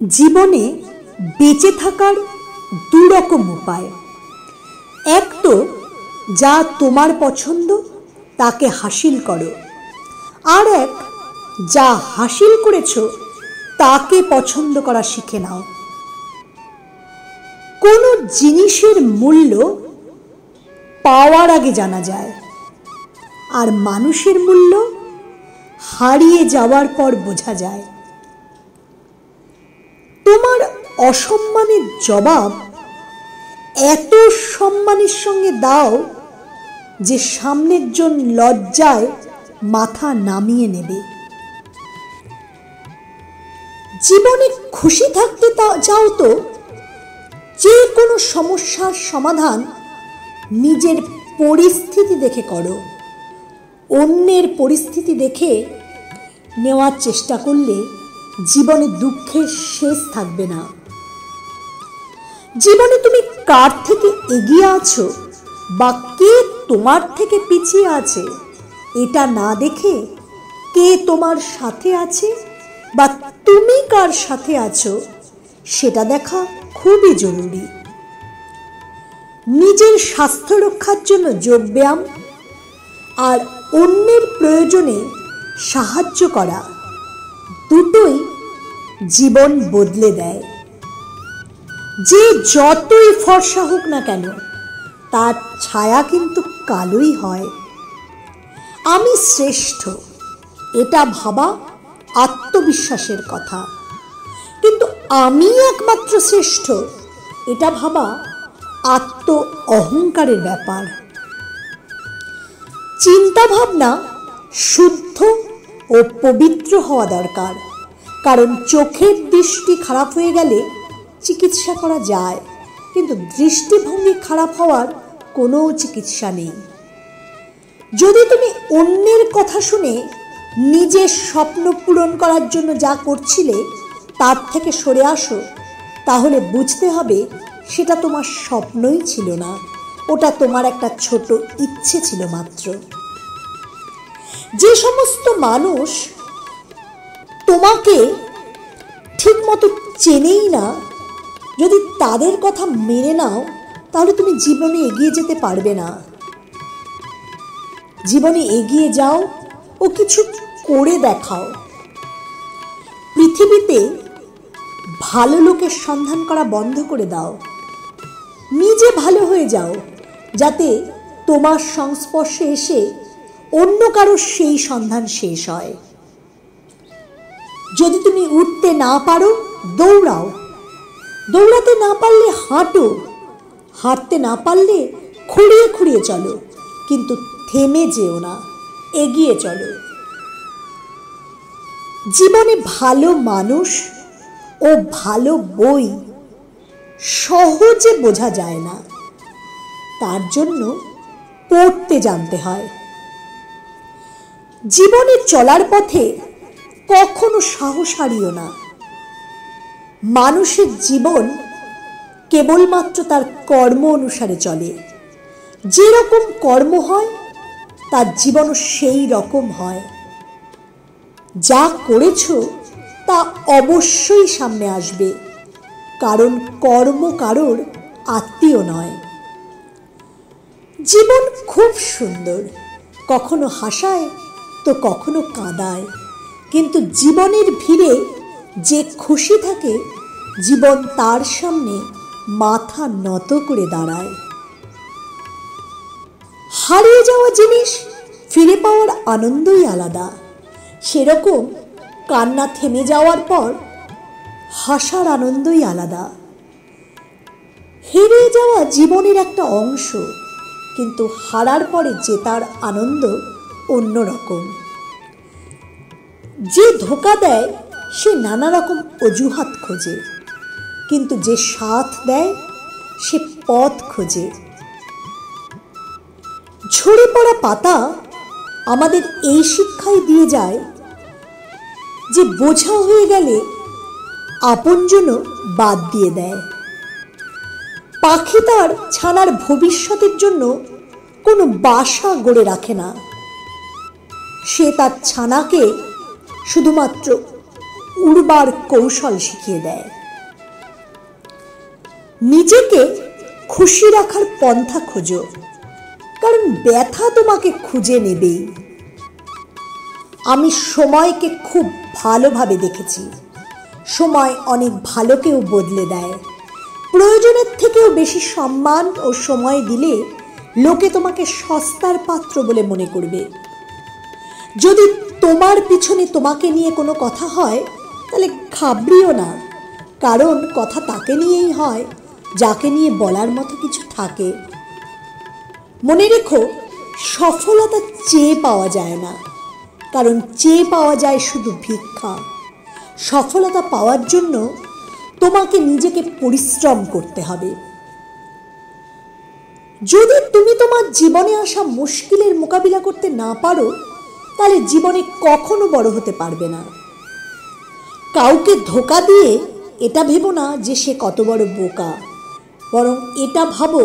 জীবনে বেঁচে থাকার দুরকম উপায়। এক তো যা তোমার পছন্দ তাকে হাসিল করো, আর এক যা হাসিল করেছো তাকে পছন্দ করা শিখে নাও। কোনো জিনিসের মূল্য পাওয়ার আগে জানা যায়, আর মানুষের মূল্য হারিয়ে যাওয়ার পর বোঝা যায়। তোমার অসম্মানের জবাব এত সম্মানের সঙ্গে দাও যে সামনের জন লজ্জায় মাথা নামিয়ে নেবে। জীবনে খুশি থাকতে চাও তো যে কোনো সমস্যার সমাধান নিজের পরিস্থিতি দেখে করো। অন্যের পরিস্থিতি দেখে নেওয়ার চেষ্টা করলে জীবনে দুঃখের শেষ থাকবে না। জীবনে তুমি কার থেকে এগিয়ে আছো বা কে তোমার থেকে পিছিয়ে আছে এটা না দেখে কে তোমার সাথে আছে বা তুমি কার সাথে আছো সেটা দেখা খুবই জরুরি। নিজের স্বাস্থ্য রক্ষার জন্য যোগব্যায়াম আর অন্যের প্রয়োজনে সাহায্য করা দুটোই জীবন বদলে দেয়। যে যতই ফর্সা হোক না কেন তার ছায়া কিন্তু কালোই হয়। আমি শ্রেষ্ঠ এটা ভাবা আত্মবিশ্বাসের কথা, কিন্তু আমি একমাত্র শ্রেষ্ঠ এটা ভাবা আত্ম অহংকারের ব্যাপার। চিন্তা ভাবনা শুদ্ধ ও পবিত্র হওয়া দরকার, কারণ চোখের দৃষ্টি খারাপ হয়ে গেলে চিকিৎসা করা যায়, কিন্তু দৃষ্টিভঙ্গি খারাপ হওয়ার কোনো চিকিৎসা নেই। যদি তুমি অন্যের কথা শুনে নিজের স্বপ্ন পূরণ করার জন্য যা করছিলে তার থেকে সরে আসো, তাহলে বুঝতে হবে সেটা তোমার স্বপ্নই ছিল না, ওটা তোমার একটা ছোট ইচ্ছে ছিল মাত্র। যে সমস্ত মানুষ তোমাকে ঠিক মতো চেনেই না, যদি তাদের কথা মেনে নাও তাহলে তুমি জীবনে এগিয়ে যেতে পারবে না। জীবনে এগিয়ে যাও ও কিছু করে দেখাও। পৃথিবীতে ভালো লোকের সন্ধান করা বন্ধ করে দাও। নিজে ভালো হয়ে যাও, যাতে তোমার সংস্পর্শে এসে অন্য কারো সেই সন্ধান শেষ হয়। যদি তুমি উঠতে না পারো দৌড়াও, দৌড়াতে না পারলে হাঁটো, হাঁটতে না পারলে খুঁড়িয়ে খুঁড়িয়ে চলো, কিন্তু থেমে যেও না, এগিয়ে চলো। জীবনে ভালো মানুষ ও ভালো বই সহজে বোঝা যায় না, তার জন্য পড়তে জানতে হয়। জীবনে চলার পথে কখনো সাহস হারিও না। মানুষের জীবন কেবলমাত্র তার কর্ম অনুসারে চলে। যেরকম কর্ম হয় তার জীবনও সেই রকম হয়। যা করেছো তা অবশ্যই সামনে আসবে, কারণ কর্ম কারোর আত্মীয় নয়। জীবন খুব সুন্দর, কখনো হাসায় তো কখনো কাঁদায়, কিন্তু জীবনের ভিড়ে যে খুশি থাকে জীবন তার সামনে মাথা নত করে দাঁড়ায়। হারিয়ে যাওয়া জিনিস ফিরে পাওয়ার আনন্দই আলাদা, সেরকম কান্না থেমে যাওয়ার পর হাসার আনন্দই আলাদা। হেরে যাওয়া জীবনের একটা অংশ, কিন্তু হারার পরে জেতার আনন্দ অন্যরকম। যে ধোঁকা দেয় সে নানা রকম অজুহাত খোঁজে, কিন্তু যে সাথ দেয় সে পথ খোঁজে। ঝরে পড়া পাতা আমাদের এই শিক্ষাই দিয়ে যায় যে বোঝা হয়ে গেলে আপনজনও বাদ দিয়ে দেয়। পাখি তার ছানার ভবিষ্যতের জন্য কোনো বাসা গড়ে রাখে না, সে তার ছানাকে শুধুমাত্র উড়বার কৌশল শিখিয়ে দেয়। নিজেকে খুশি রাখার পন্থা খোঁজো, কারণ ব্যথা তোমাকে খুঁজে নেবেই। আমি সময়কে খুব ভালোভাবে দেখেছি। সময় অনেক ভালোকেও বদলে দেয়। প্রয়োজনের থেকেও বেশি সম্মান ও সময় দিলে লোকে তোমাকে সস্তার পাত্র বলে মনে করবে। যদি তোমার পিছনে তোমাকে নিয়ে কোনো কথা হয়, তাহলে ঘাবড়িও না, কারণ কথা তাকে নিয়েই হয় যাকে নিয়ে বলার মতো কিছু থাকে। মনে রেখো, সফলতা চেয়ে পাওয়া যায় না, কারণ চেয়ে পাওয়া যায় শুধু ভিক্ষা। সফলতা পাওয়ার জন্য তোমাকে নিজেকে পরিশ্রম করতে হবে। যদি তুমি তোমার জীবনে আসা মুশকিলের মোকাবিলা করতে না পারো, তাহলে জীবনে কখনো বড় হতে পারবে না। কাউকে ধোঁকা দিয়ে এটা ভেবো না যে সে কত বড় বোকা, বরং এটা ভাবো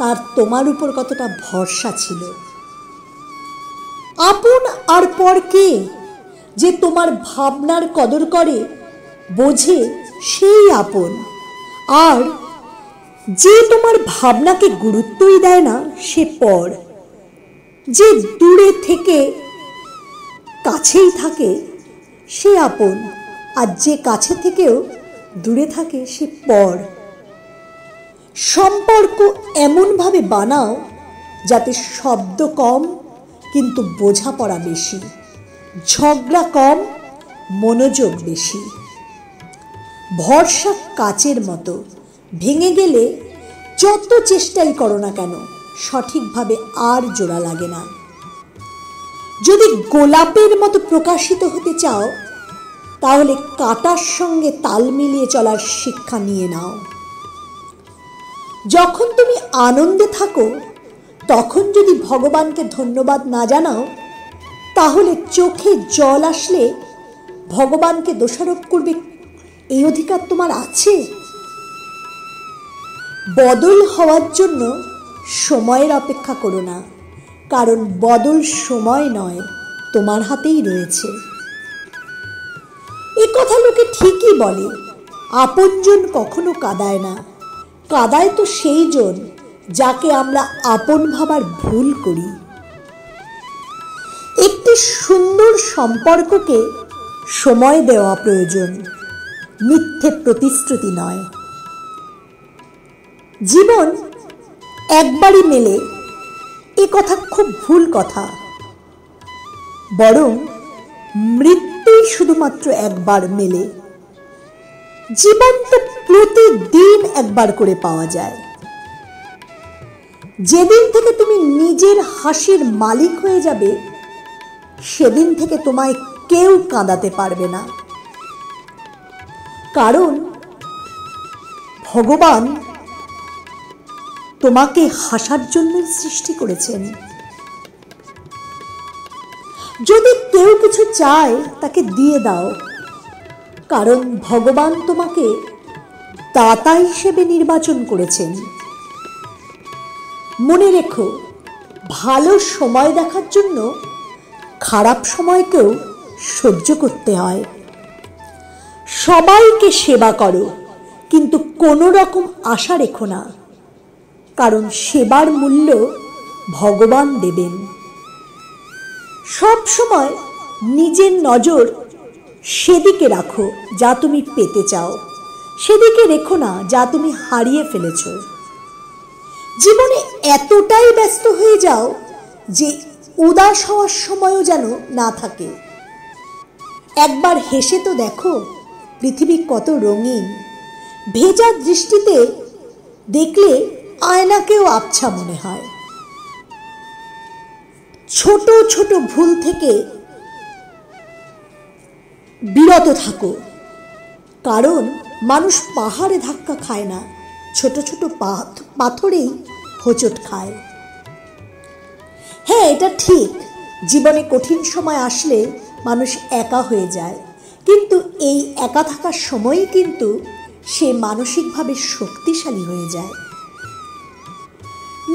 তার তোমার উপর কতটা ভরসা ছিল। আপন আর পর কে? যে তোমার ভাবনার কদর করে, বোঝে, সেই আপন। আর যে তোমার ভাবনাকে গুরুত্বই দেয় না, সে পর। যে দূরে থেকে কাছেই থাকে, সে আপন। আর যে কাছে থেকেও দূরে থাকে, সে পর। সম্পর্ক এমনভাবে বানাও যাতে শব্দ কম কিন্তু বোঝাপড়া বেশি, ঝগড়া কম মনোযোগ বেশি। ভরসা কাচের মতো, ভেঙে গেলে যত চেষ্টাই করো না কেন সঠিকভাবে আর জোড়া লাগে না। যদি গোলাপের মতো প্রকাশিত হতে চাও, তাহলে কাঁটার সঙ্গে তাল মিলিয়ে চলার শিক্ষা নিয়ে নাও। যখন তুমি আনন্দে থাকো, তখন যদি ভগবানকে ধন্যবাদ না জানাও, তাহলে চোখে জল আসলে ভগবানকে দোষারোপ করবে এই অধিকার তোমার আছে? বদল হওয়ার জন্য সময়ের অপেক্ষা করো না, কারণ বদল সময় নয়, তোমার হাতেই রয়েছে। এ কথা লোকে ঠিকই বলে, আপনজন কখনো কাঁদায় না। কাঁদায় তো সেই জন যাকে আমরা আপন ভাবার ভুল করি। একটি সুন্দর সম্পর্ককে সময় দেওয়া প্রয়োজন, মিথ্যে প্রতিশ্রুতি নয়। জীবন একবারই মেলে, এ কথা খুব ভুল কথা। বরং মৃত্যুই শুধুমাত্র একবার মেলে। জীবন তো প্রতিদিন একবার করে পাওয়া যায়। যেদিন থেকে তুমি নিজের হাসির মালিক হয়ে যাবে, সেদিন থেকে তোমায় কেউ কাঁদাতে পারবে না। কারণ ভগবান তোমাকে হাসার জন্য সৃষ্টি করেছেন। যদি কেউ কিছু চায়, তাকে দিয়ে দাও, কারণ ভগবান তোমাকে দাতা হিসেবে নির্বাচন করেছেন। মনে রেখো, ভালো সময় দেখার জন্য খারাপ সময়কেও সহ্য করতে হয়। সবাইকে সেবা করো, কিন্তু কোনো রকম আশা রেখো না, কারণ সেবার মূল্য ভগবান দেবেন। সব সময় নিজের নজর সেদিকে রাখো যা তুমি পেতে চাও, সেদিকে রেখো না যা তুমি হারিয়ে ফেলেছ। জীবনে এতটাই ব্যস্ত হয়ে যাও যে উদাস হওয়ার সময়ও যেন না থাকে। একবার হেসে তো দেখো, পৃথিবী কত রঙিন। ভেজা দৃষ্টিতে দেখলে আয়নাকেও আবছা মনে হয়। ছোট ছোট ভুল থেকে বিরত থাকো, কারণ মানুষ পাহাড়ে ধাক্কা খায় না, ছোট ছোট পাথরেই হোঁচট খায়। হ্যাঁ, এটা ঠিক, জীবনে কঠিন সময় আসলে মানুষ একা হয়ে যায়, কিন্তু এই একা থাকার সময়ই কিন্তু সে মানসিকভাবে শক্তিশালী হয়ে যায়।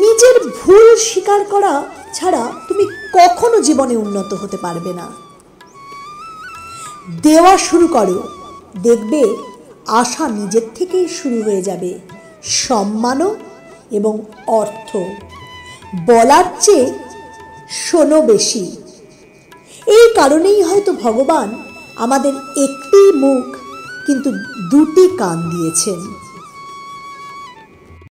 নিজের ভুল স্বীকার করা ছাড়া তুমি কখনো জীবনে উন্নত হতে পারবে না। দেওয়া শুরু করো, দেখবে আশা নিজের থেকেই শুরু হয়ে যাবে। সম্মানও এবং অর্থ। বলার চেয়ে শোনো বেশি। এই কারণেই হয়তো ভগবান আমাদের একটি মুখ কিন্তু দুটি কান দিয়েছেন।